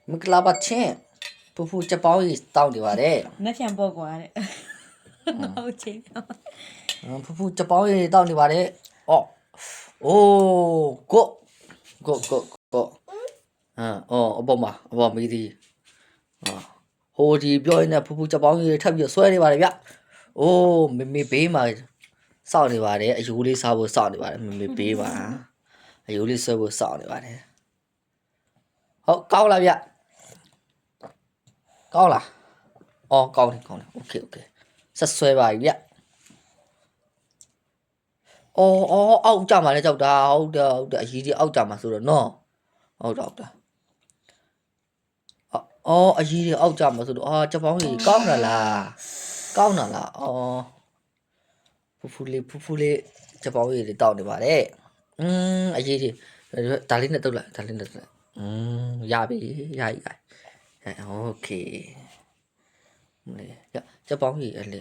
မကလာပါချင်းဖူဖူချက်ပေါင်းကြီးတောင်းနေပါတယ် နဲ့ချန်ပေါ့ကွာတဲ့ဟုတ်ချင်း ဖူဖူချက်ပေါင်းကြီးတောင်းနေပါတယ်အော်အိုးကိုအော်အပေါ်မီးဒီဟိုဒီပြောရင်လည်းဖူဖူချက်ပေါင်းကြီးထပ်ပြီးဆွဲနေပါတယ်ဗျအိုးမေဘေးမှာစောင့်နေပါတယ်အယူလေးစားဖို့စောင့်နေပါတယ်မေဘေးမှာအယူလေးဆွဲဖို့စောင့်နေပါတယ်ဟုတ်ကောင်းလားဗျကောင်းလားအော်ကောင်းတယ်โอเคဆက်ဆွဲပါပြီဗျအော်အောက်ကြမှာလဲကြောက်တာဟုတ်တယ်အကြီးကြီးအောက်ကြမှာဆိုတော့နော်ဟုတ်တာအော်အကြီးကြီးအောက်ကြမှာဆိုတော့ချက်ပေါင်းကြီးကောင်းတာလားအော်ဖူဖူလေးချက်ပေါင်းကြီးတောက်နေပါတယ်အကြီးကြီးဒါလေးနဲ့တုတ်လိုက်ရပြီရโอเคချက်ပေါင်းကြီးအဲ့လေ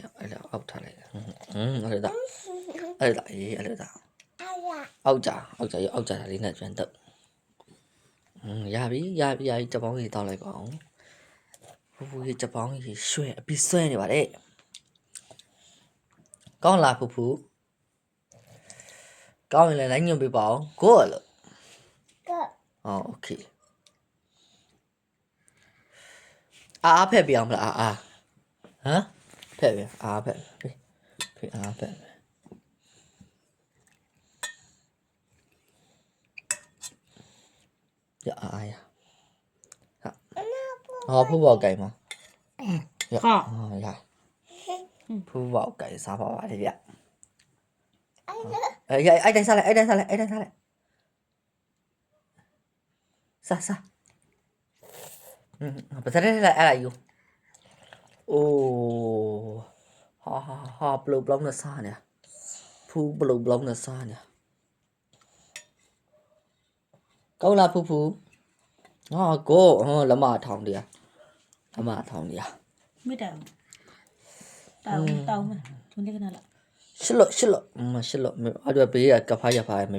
အောက်ထားလိုက်အဲ့ဒါအောက်ကြဒါလေးနဲ့ကျွမ်းတော့ရပြီချက်ပေါင်းကြီးတောက်လိုက်ပါအောင်ဖူဖူကြီးချက်ပေါင်းကြီးရွှဲအပြီးဆွဲနေပါတယ်ကောင်းလားဖူဖူကောင်းရင်လည်းလိုက်ညွှန်ပေးပါအောင်ကိုလို့โอเคအားဖက်ပြအောင်မလားအားဟမ်ဖက်ပြအားဖက်ဖေးအားဖက်ရအားရဟာဖူးပေါက်ကြိုင်မှာရဖူးပေါက်ကြိုင်စားပါပါလေဗျအဲ့တိုင်းစားလိုက်စားပစရဲလိုက်အဲ့ယူအိုးဟာဘလော့နဲ့စားနေဖူးဘလော့နဲ့စားနေကောင်းလားဖူဖူကိုလမထောင်တရားไม่တောင်းမယ်ထုံးလေးကနာလားရှစ်လို့အဲ့တော့ဘေးကဖားရဖားမေ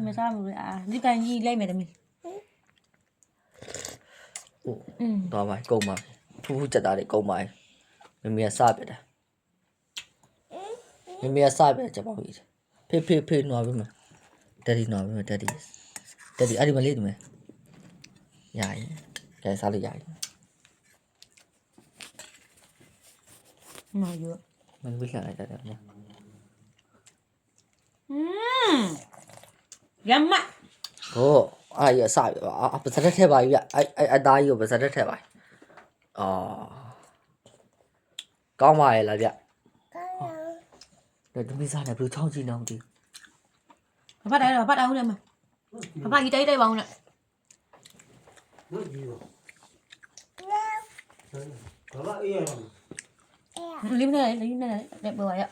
မစားဘူးဒီကန်ကြီးလိုက်မယ်တမီးတော့ပါကုန်ပါဖူးချက်သားတွေကုန်ပါမေစပြတာမေစပြချက်ပေါင်းကြီးဖေးနွားပြီမတက်ဒီအဲ့ဒီမလေးဒီမယ်ရရင်ကဲစားလို့ရရင်မယူမဝိလာလိုက်တယ်ရမဟိုအဲ့ရစပြီပစရက်ထဲပါပြီအဲ့အသားကြီးကိုပစရက်ထဲပါကောင်းပါရဲ့လားဗျကောင်းပါတမီးစားတယ်ဘယ်လိုချောင်းကြည့်နေအောင်ဒီဘာတိုင်းတော့ဘာတောင်းလဲမဘာကြီးတိုက်ပါအောင်နဲ့ဘာအေးရအောင်လင်းနေလက်ပေါ်ရ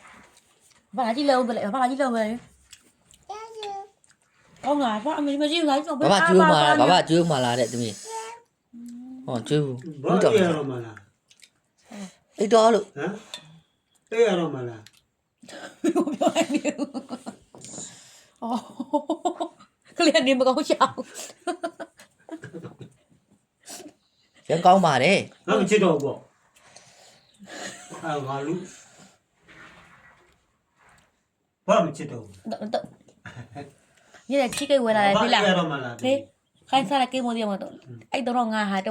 ဘာကြီးလုံးပဲဘာကြီးလုံးပဲကောင်းလားဘာအမေမရှိဘူးလားဆိုဘာကျွေးမလားတဲ့တမီးကျွေးဘူးဘာအေးရအောင်မလားအဲ့တော့လို့ဟမ်အေးရအောင်မလားပြောနေဘူးကလေးနေမကောင်းရှောင်းရန်ကောင်းပါတယ်ငါမချစ်တော့ဘူးပေါ့ငါလူဘာမချစ်တော့ညနေချိကိတ်ဝယ်လာတယ်ပြီလားဟေးခိုင်းစားတဲ့ကိတ်မိုးဒီမှာတော့အဲ့တော့ငါဟာ